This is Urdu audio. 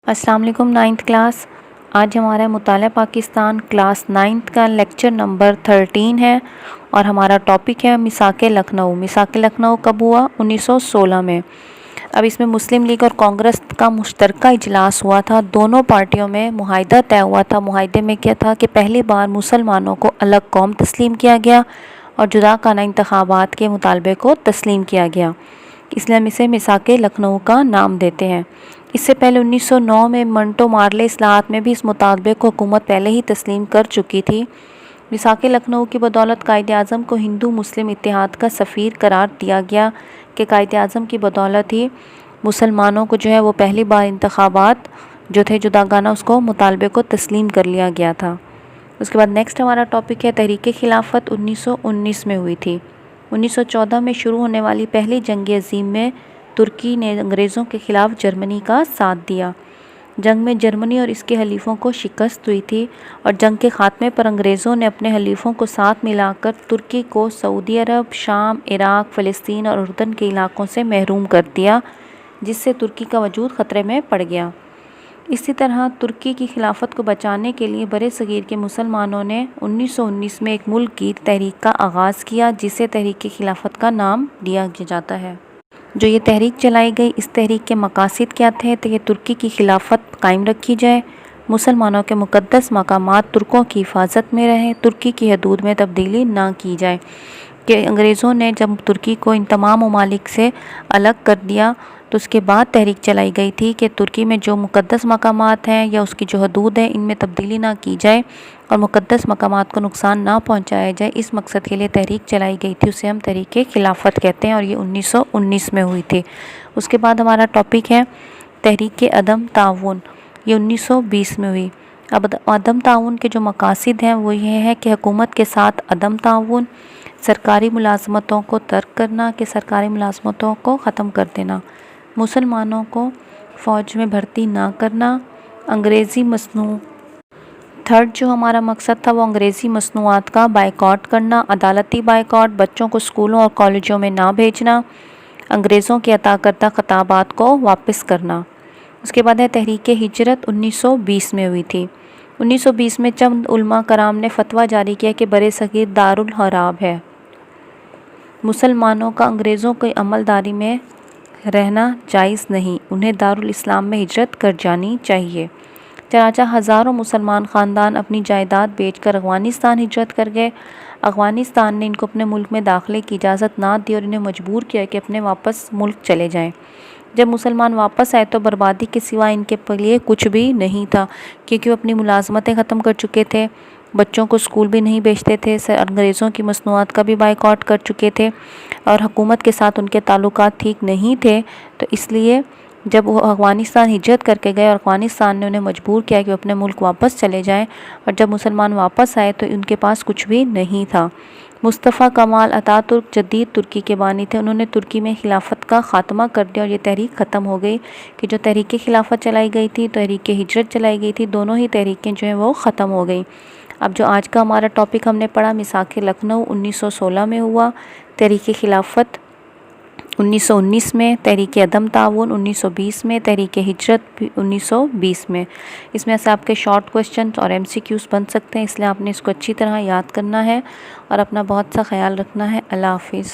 السلام علیکم 9th کلاس۔ آج ہمارا مطالعہ پاکستان کلاس 9th کا لیکچر نمبر 13 ہے اور ہمارا ٹاپک ہے میثاق لکھنؤ۔ میثاق لکھنؤ کب ہوا؟ 1916 میں۔ اب اس میں مسلم لیگ اور کانگریس کا مشترکہ اجلاس ہوا تھا، دونوں پارٹیوں میں معاہدہ طے ہوا تھا۔ معاہدے میں کیا تھا کہ پہلی بار مسلمانوں کو الگ قوم تسلیم کیا گیا اور جداگانہ انتخابات کے مطالبے کو تسلیم کیا گیا، اس لیے ہم اسے میثاق لکھنؤ کا نام دیتے ہیں۔ اس سے پہلے 1909 میں منٹو مارلے اصلاحات میں بھی اس مطالبے کو حکومت پہلے ہی تسلیم کر چکی تھی۔ میثاق لکھنؤ کی بدولت قائد اعظم کو ہندو مسلم اتحاد کا سفیر قرار دیا گیا کہ قائد اعظم کی بدولت ہی مسلمانوں کو جو ہے وہ پہلی بار انتخابات جو تھے جداگانہ اس کو مطالبے کو تسلیم کر لیا گیا تھا۔ اس کے بعد نیکسٹ ہمارا ٹاپک ہے تحریک خلافت 1919 میں ہوئی تھی۔ 1914 میں شروع ہونے والی پہلی جنگ عظیم میں ترکی نے انگریزوں کے خلاف جرمنی کا ساتھ دیا۔ جنگ میں جرمنی اور اس کے حلیفوں کو شکست ہوئی تھی اور جنگ کے خاتمے پر انگریزوں نے اپنے حلیفوں کو ساتھ ملا کر ترکی کو سعودی عرب، شام، عراق، فلسطین اور اردن کے علاقوں سے محروم کر دیا، جس سے ترکی کا وجود خطرے میں پڑ گیا۔ اسی طرح ترکی کی خلافت کو بچانے کے لیے برِ صغیر کے مسلمانوں نے 1919 میں ایک ملک گیر تحریک کا آغاز کیا، جسے تحریک خلافت کا نام دیا جاتا ہے۔ جو یہ تحریک چلائی گئی، اس تحریک کے مقاصد کیا تھے کہ ترکی کی خلافت قائم رکھی جائے، مسلمانوں کے مقدس مقامات ترکوں کی حفاظت میں رہیں، ترکی کی حدود میں تبدیلی نہ کی جائے۔ کہ انگریزوں نے جب ترکی کو ان تمام ممالک سے الگ کر دیا تو اس کے بعد تحریک چلائی گئی تھی کہ ترکی میں جو مقدس مقامات ہیں یا اس کی جو حدود ہیں ان میں تبدیلی نہ کی جائے اور مقدس مقامات کو نقصان نہ پہنچایا جائے، اس مقصد کے لیے تحریک چلائی گئی تھی، اسے ہم تحریک خلافت کہتے ہیں اور یہ 1919 میں ہوئی تھی۔ اس کے بعد ہمارا ٹاپک ہے تحریک عدم تعاون، یہ 1920 میں ہوئی۔ اب عدم تعاون کے جو مقاصد ہیں وہ یہ ہے کہ حکومت کے ساتھ عدم تعاون، سرکاری ملازمتوں کو ترک کرنا، کہ سرکاری ملازمتوں کو ختم کر دینا، مسلمانوں کو فوج میں بھرتی نہ کرنا، انگریزی مصنوع تھرڈ جو ہمارا مقصد تھا وہ انگریزی مصنوعات کا بائیکاٹ کرنا، عدالتی بائیکاٹ، بچوں کو اسکولوں اور کالجوں میں نہ بھیجنا، انگریزوں کے عطا کردہ خطابات کو واپس کرنا۔ اس کے بعد ہے تحریک ہجرت 1920 میں ہوئی تھی۔ 1920 میں چند علماء کرام نے فتویٰ جاری کیا کہ برِ صغیر دارالحراب ہے، مسلمانوں کا انگریزوں کی عملداری میں رہنا جائز نہیں، انہیں دارالاسلام میں ہجرت کر جانی چاہیے۔ چنانچہ ہزاروں مسلمان خاندان اپنی جائیداد بیچ کر افغانستان ہجرت کر گئے۔ افغانستان نے ان کو اپنے ملک میں داخلے کی اجازت نہ دی اور انہیں مجبور کیا کہ اپنے واپس ملک چلے جائیں۔ جب مسلمان واپس آئے تو بربادی کے سوا ان کے لیے کچھ بھی نہیں تھا، کیونکہ وہ اپنی ملازمتیں ختم کر چکے تھے، بچوں کو اسکول بھی نہیں بھیجتے تھے، انگریزوں کی مصنوعات کا بھی بائیکاٹ کر چکے تھے اور حکومت کے ساتھ ان کے تعلقات ٹھیک نہیں تھے۔ تو اس لیے جب وہ افغانستان ہجرت کر کے گئے اور افغانستان نے انہیں مجبور کیا کہ وہ اپنے ملک واپس چلے جائیں، اور جب مسلمان واپس آئے تو ان کے پاس کچھ بھی نہیں تھا۔ مصطفیٰ کمال اتا ترک جدید ترکی کے بانی تھے، انہوں نے ترکی میں خلافت کا خاتمہ کر دیا اور یہ تحریک ختم ہو گئی کہ جو تحریک خلافت چلائی گئی تھی، تحریک ہجرت چلائی گئی تھی، دونوں ہی تحریکیں جو ہیں وہ ختم ہو گئیں۔ اب جو آج کا ہمارا ٹاپک ہم نے پڑھا میثاق لکھنؤ 1916 میں ہوا، تحریک خلافت 1919 میں، تحریک عدم تعاون 1920 میں، تحریک ہجرت 1920 میں۔ اس میں سے آپ کے شارٹ کوسچن اور MCQs بن سکتے ہیں، اس لیے آپ نے اس کو اچھی طرح یاد کرنا ہے اور اپنا بہت سا خیال رکھنا ہے۔ اللہ حافظ۔